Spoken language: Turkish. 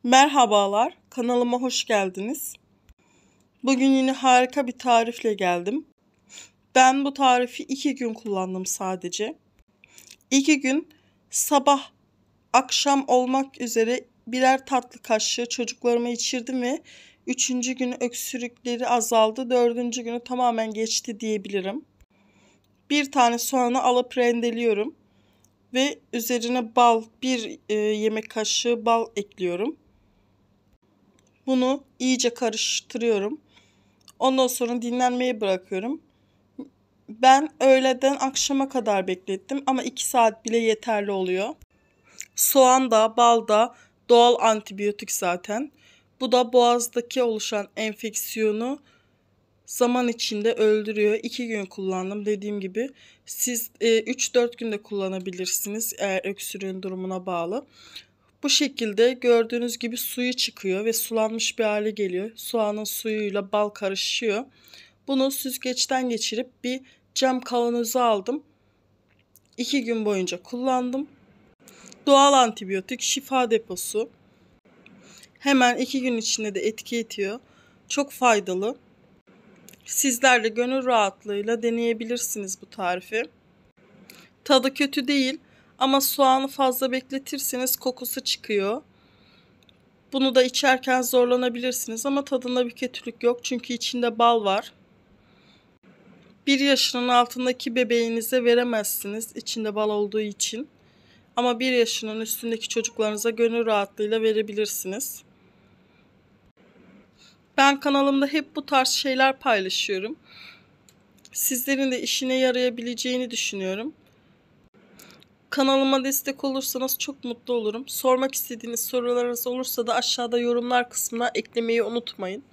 Merhabalar, kanalıma hoş geldiniz. Bugün yine harika bir tarifle geldim. Ben bu tarifi 2 gün kullandım sadece. 2 gün sabah, akşam olmak üzere birer tatlı kaşığı çocuklarıma içirdim ve 3. günü öksürükleri azaldı, 4. günü tamamen geçti diyebilirim. Bir tane soğanı alıp rendeliyorum ve üzerine bal, bir yemek kaşığı bal ekliyorum. Bunu iyice karıştırıyorum. Ondan sonra dinlenmeye bırakıyorum. Ben öğleden akşama kadar beklettim ama 2 saat bile yeterli oluyor. Soğan da, bal da doğal antibiyotik zaten. Bu da boğazdaki oluşan enfeksiyonu zaman içinde öldürüyor. 2 gün kullandım dediğim gibi. Siz 3-4 günde kullanabilirsiniz eğer öksürüğün durumuna bağlı. Bu şekilde gördüğünüz gibi suyu çıkıyor ve sulanmış bir hale geliyor. Soğanın suyuyla bal karışıyor. Bunu süzgeçten geçirip bir cam kavanoza aldım. 2 gün boyunca kullandım. Doğal antibiyotik, şifa deposu. Hemen 2 gün içinde de etki ediyor. Çok faydalı. Sizler de gönül rahatlığıyla deneyebilirsiniz bu tarifi. Tadı kötü değil ama soğanı fazla bekletirseniz kokusu çıkıyor. Bunu da içerken zorlanabilirsiniz ama tadında bir kötülük yok çünkü içinde bal var. 1 yaşının altındaki bebeğinize veremezsiniz içinde bal olduğu için. Ama 1 yaşının üstündeki çocuklarınıza gönül rahatlığıyla verebilirsiniz. Ben kanalımda hep bu tarz şeyler paylaşıyorum. Sizlerin de işine yarayabileceğini düşünüyorum. Kanalıma destek olursanız çok mutlu olurum. Sormak istediğiniz sorularınız olursa da aşağıda yorumlar kısmına eklemeyi unutmayın.